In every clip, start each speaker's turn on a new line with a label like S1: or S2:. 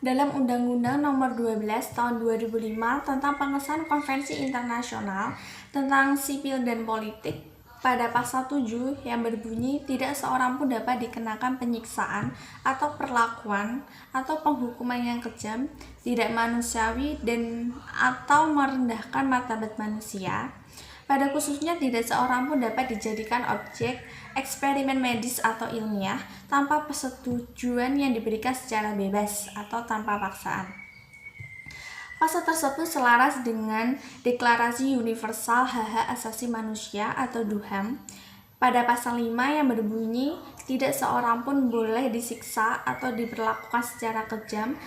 S1: Dalam Undang-Undang Nomor 12 Tahun 2005 tentang pengesahan Konvensi Internasional tentang Sipil dan Politik, pada pasal 7 yang berbunyi tidak seorang pun dapat dikenakan penyiksaan atau perlakuan atau penghukuman yang kejam, tidak manusiawi dan atau merendahkan martabat manusia. Pada khususnya tidak seorang pun dapat dijadikan objek eksperimen medis atau ilmiah tanpa persetujuan yang diberikan secara bebas atau tanpa paksaan. Pasal tersebut selaras dengan Deklarasi Universal Hak-Hak Asasi Manusia atau DUHAM pada pasal 5 yang berbunyi tidak seorang pun boleh disiksa atau diperlakukan secara kejam,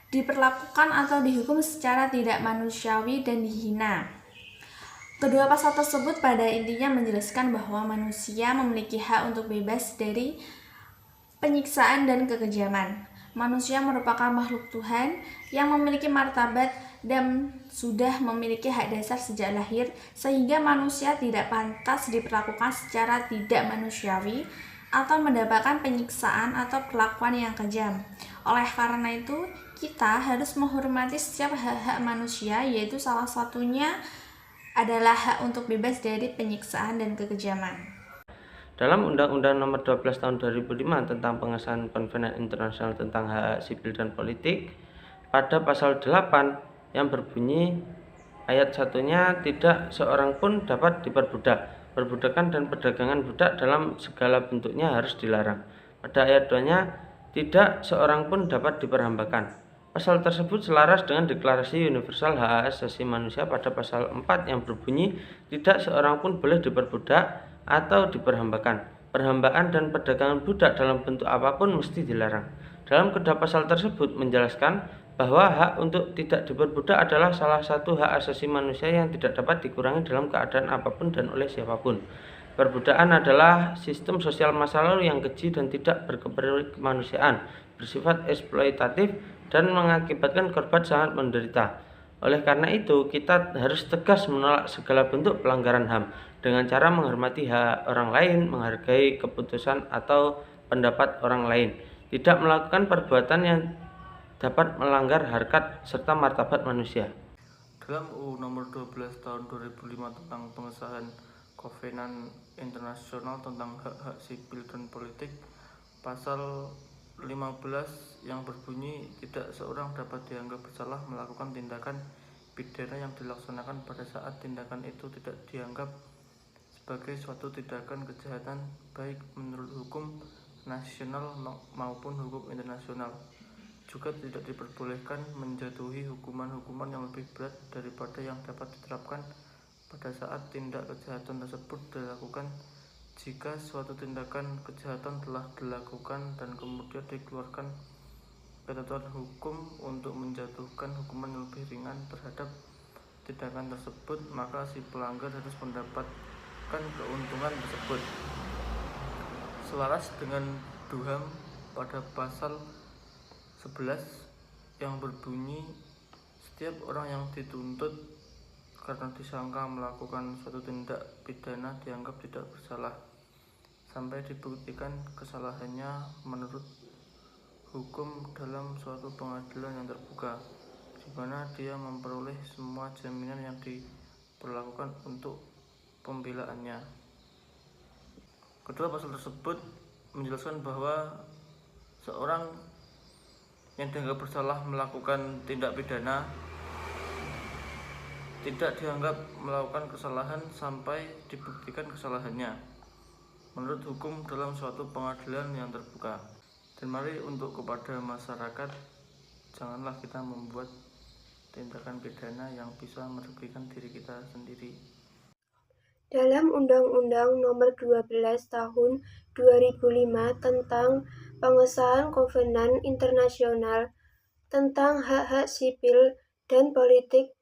S1: diperlakukan atau dihukum secara tidak manusiawi dan dihina. Kedua pasal tersebut pada intinya menjelaskan bahwa manusia memiliki hak untuk bebas dari penyiksaan dan kekejaman. Manusia merupakan makhluk Tuhan yang memiliki martabat dan sudah memiliki hak dasar sejak lahir, sehingga manusia tidak pantas diperlakukan secara tidak manusiawi atau mendapatkan penyiksaan atau perlakuan yang kejam. Oleh karena itu, kita harus menghormati setiap hak-hak manusia, yaitu salah satunya adalah hak untuk bebas dari penyiksaan dan kekejaman.
S2: Dalam Undang-Undang Nomor 12 Tahun 2005 tentang pengesahan Konvensi Internasional tentang Hak Sipil dan Politik, pada pasal 8 yang berbunyi ayat 1-nya tidak seorang pun dapat diperbudak. Perbudakan dan perdagangan budak dalam segala bentuknya harus dilarang. Pada ayat 2-nya tidak seorang pun dapat diperhambakan. Pasal tersebut selaras dengan Deklarasi Universal Hak Asasi Manusia pada pasal 4 yang berbunyi tidak seorang pun boleh diperbudak atau diperhambakan. Perhambaan dan perdagangan budak dalam bentuk apapun mesti dilarang. Dalam kedua pasal tersebut menjelaskan bahwa hak untuk tidak diperbudak adalah salah satu hak asasi manusia yang tidak dapat dikurangi dalam keadaan apapun dan oleh siapapun. Perbudakan adalah sistem sosial masa lalu yang keji dan tidak berkemanusiaan, bersifat eksploitatif dan mengakibatkan korban sangat menderita. Oleh karena itu, kita harus tegas menolak segala bentuk pelanggaran HAM dengan cara menghormati hak orang lain, menghargai keputusan atau pendapat orang lain, tidak melakukan perbuatan yang dapat melanggar harkat serta martabat manusia.
S3: Dalam UU Nomor 12 Tahun 2005 tentang pengesahan Kovenan Internasional tentang Hak-Hak Sipil dan Politik, pasal 15 yang berbunyi tidak seorang dapat dianggap bersalah melakukan tindakan pidana yang dilaksanakan pada saat tindakan itu tidak dianggap sebagai suatu tindakan kejahatan baik menurut hukum nasional maupun hukum internasional. Juga tidak diperbolehkan menjatuhi hukuman-hukuman yang lebih berat daripada yang dapat diterapkan pada saat tindak kejahatan tersebut dilakukan. Jika suatu tindakan kejahatan telah dilakukan dan kemudian dikeluarkan ketentuan hukum untuk menjatuhkan hukuman yang lebih ringan terhadap tindakan tersebut, maka si pelanggar harus mendapatkan keuntungan tersebut. Selaras dengan DUHAM pada pasal 11 yang berbunyi setiap orang yang dituntut karena disangka melakukan suatu tindak pidana dianggap tidak bersalah sampai dibuktikan kesalahannya menurut hukum dalam suatu pengadilan yang terbuka, di mana dia memperoleh semua jaminan yang diperlakukan untuk pembelaannya. Kedua pasal tersebut menjelaskan bahwa seorang yang dianggap bersalah melakukan tindak pidana tidak dianggap melakukan kesalahan sampai dibuktikan kesalahannya menurut hukum dalam suatu pengadilan yang terbuka. Dan mari untuk kepada masyarakat, janganlah kita membuat tindakan pidana yang bisa merugikan diri kita sendiri.
S4: Dalam Undang-Undang Nomor 12 Tahun 2005 tentang pengesahan Kovenan Internasional tentang Hak-Hak Sipil dan Politik,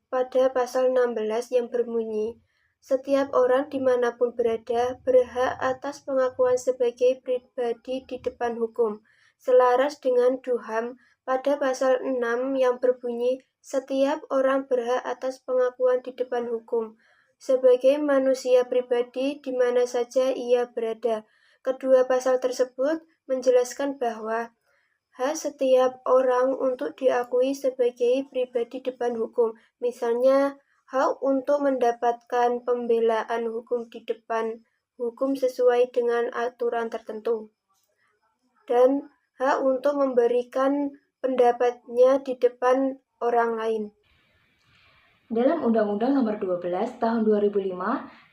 S4: pada pasal 16 yang berbunyi, setiap orang dimanapun berada berhak atas pengakuan sebagai pribadi di depan hukum, selaras dengan DUHAM pada pasal 6 yang berbunyi, setiap orang berhak atas pengakuan di depan hukum, sebagai manusia pribadi di mana saja ia berada. Kedua pasal tersebut menjelaskan bahwa hak setiap orang untuk diakui sebagai pribadi depan hukum. Misalnya, hak untuk mendapatkan pembelaan hukum di depan hukum sesuai dengan aturan tertentu. Dan hak untuk memberikan pendapatnya di depan orang lain.
S5: Dalam Undang-Undang Nomor 12 Tahun 2005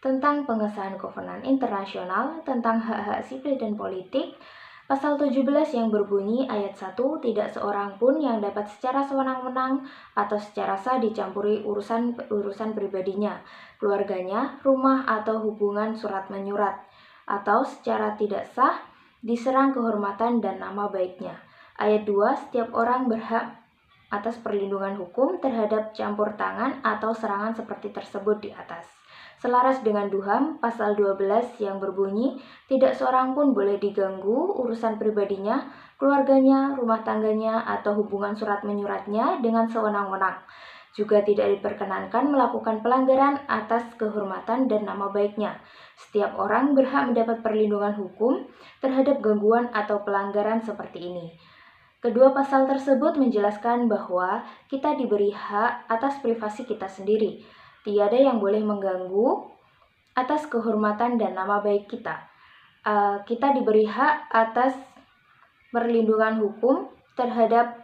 S5: tentang pengesahan Kovenan Internasional tentang hak-hak sipil dan politik, Pasal 17 yang berbunyi ayat 1, tidak seorang pun yang dapat secara sewenang-wenang atau secara sah dicampuri urusan pribadinya, keluarganya, rumah atau hubungan surat menyurat, atau secara tidak sah diserang kehormatan dan nama baiknya. Ayat 2, setiap orang berhak atas perlindungan hukum terhadap campur tangan atau serangan seperti tersebut di atas. Selaras dengan DUHAM pasal 12 yang berbunyi, tidak seorang pun boleh diganggu urusan pribadinya, keluarganya, rumah tangganya, atau hubungan surat menyuratnya dengan sewenang-wenang. Juga tidak diperkenankan melakukan pelanggaran atas kehormatan dan nama baiknya. Setiap orang berhak mendapat perlindungan hukum terhadap gangguan atau pelanggaran seperti ini. Kedua pasal tersebut menjelaskan bahwa kita diberi hak atas privasi kita sendiri. Tiada yang boleh mengganggu atas kehormatan dan nama baik kita. Kita diberi hak atas perlindungan hukum terhadap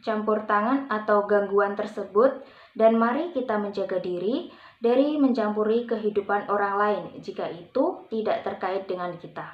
S5: campur tangan atau gangguan tersebut, dan mari kita menjaga diri dari mencampuri kehidupan orang lain jika itu tidak terkait dengan kita.